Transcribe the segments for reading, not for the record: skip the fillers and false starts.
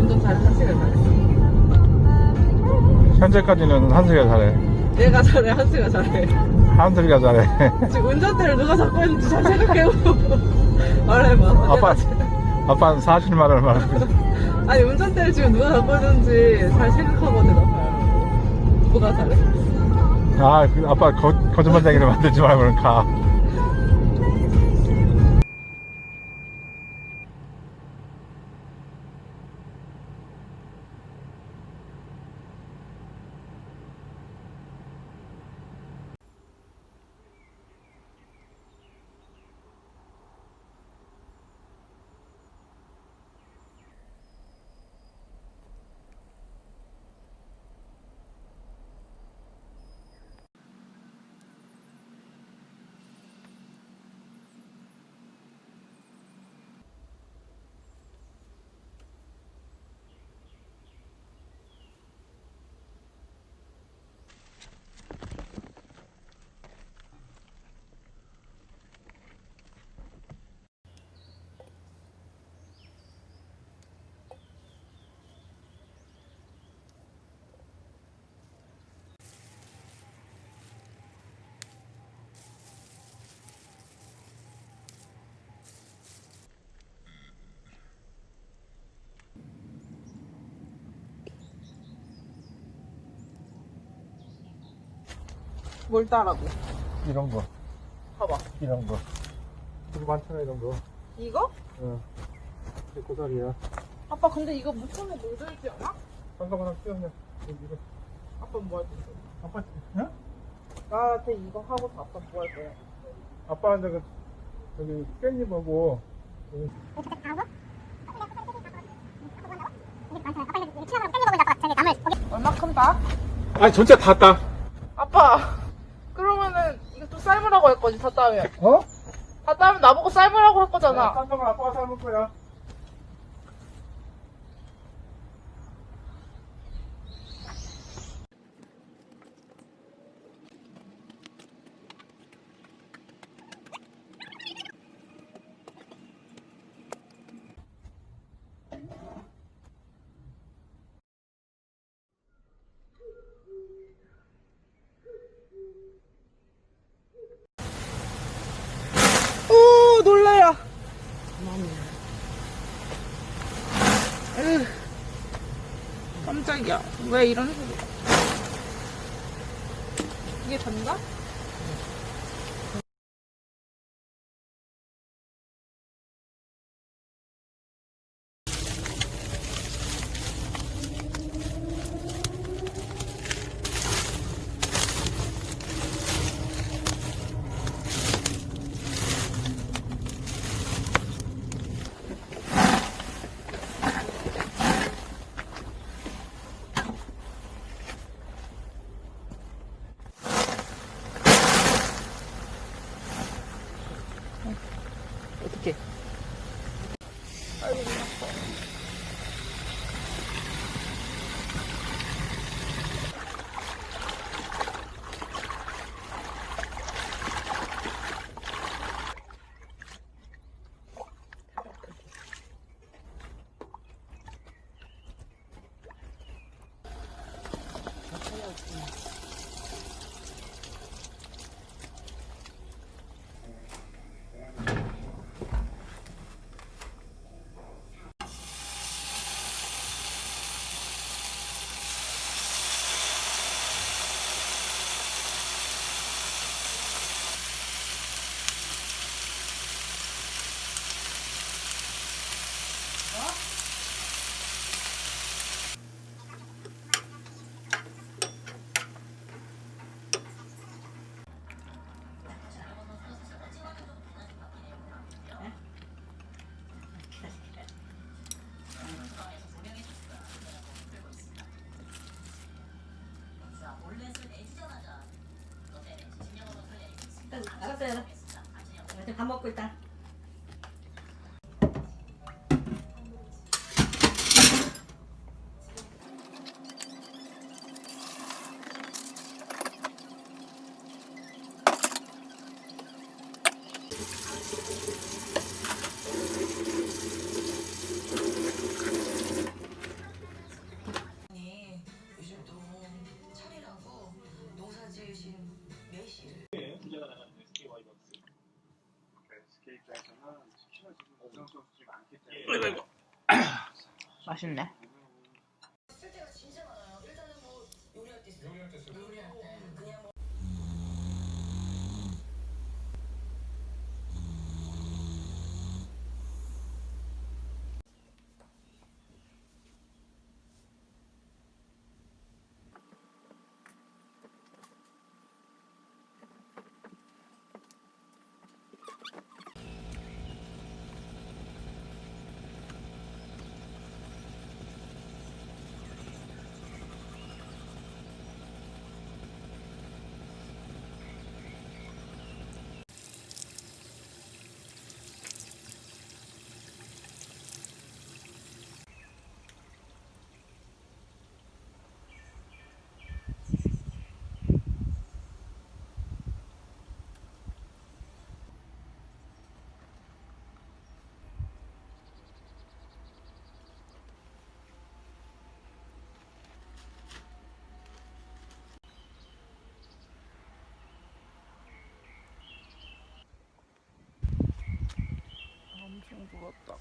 운전 잘해? 한승이가 잘해? 현재까지는 한슬이가 잘해. 내가 잘해? 한승이가 잘해? 한슬이가 잘해. 지금 운전대를 누가 잡고 있는지 잘 생각해보고 말해봐. 아빠는 사실 말을 말하고 있어. 아니 운전대를 지금 누가 잡고 있는지 잘 생각하고 대답해. 누가 잘해? 아, 아빠 거짓말쟁이를 만들지 말고 가. 뭘 따라고? 이런 거, 봐봐. 이런 거. 되게 많잖아, 이런 거. 이거? 응. 내 고사리야. 아빠 근데 이거 묻혀면 물들지 않아? 잠깐만, 뛰어내. 이거. 아빠 뭐 할 거야? 아빠, 응? 나한테 이거 하고서 아빠 뭐 할 거야? 아빠한테 저기 깻잎하고, 얼마큼 다? 아니, 전체 다 따. 아빠 그러면은 이거 또 삶으라고 할 거지 다 따면 어? 다 따면 나보고 삶으라고 할 거잖아. 잠깐만, 아빠가 삶을 거야. 오 놀래라. 에휴, 깜짝이야. 왜 이런 소리야? 이게 된다? 어떻게? 아이고 아파. 알았어요. 밥 먹고 일단. 맛있네. 엄청 부었다.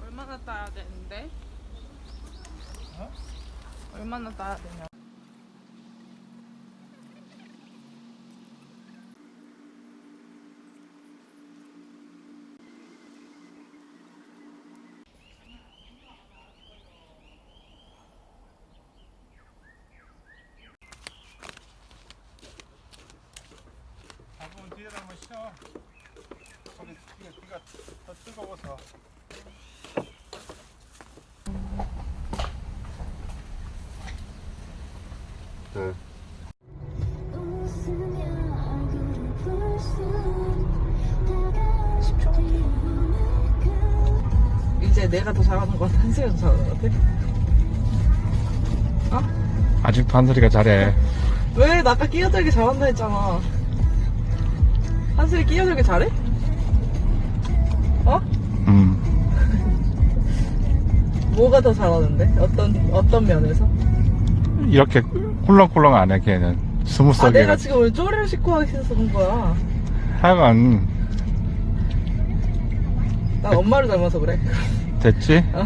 얼마나 따야 되는데? 얼마나 따야 되냐? 밥은 뒤에다 한번 쉬어. 거기 뒤가 더 뜨거워서. 네. 이제 내가 더 잘하는 것 같아? 한슬이가 더 잘하는 것 같아? 어? 아직도 한솔이가 잘해. 왜? 나 아까 끼어들기 잘한다 했잖아. 한슬이 끼어들기 잘해? 어? 뭐가 더 잘하는데? 어떤 면에서? 이렇게 꿀렁꿀렁 안 해, 걔는. 아, 스무스하게. 내가 지금 오늘 쪼리를 씻고 하기 싫어서 그런 거야. 하여간, 난 엄마를 닮아서 그래. 됐지? 어.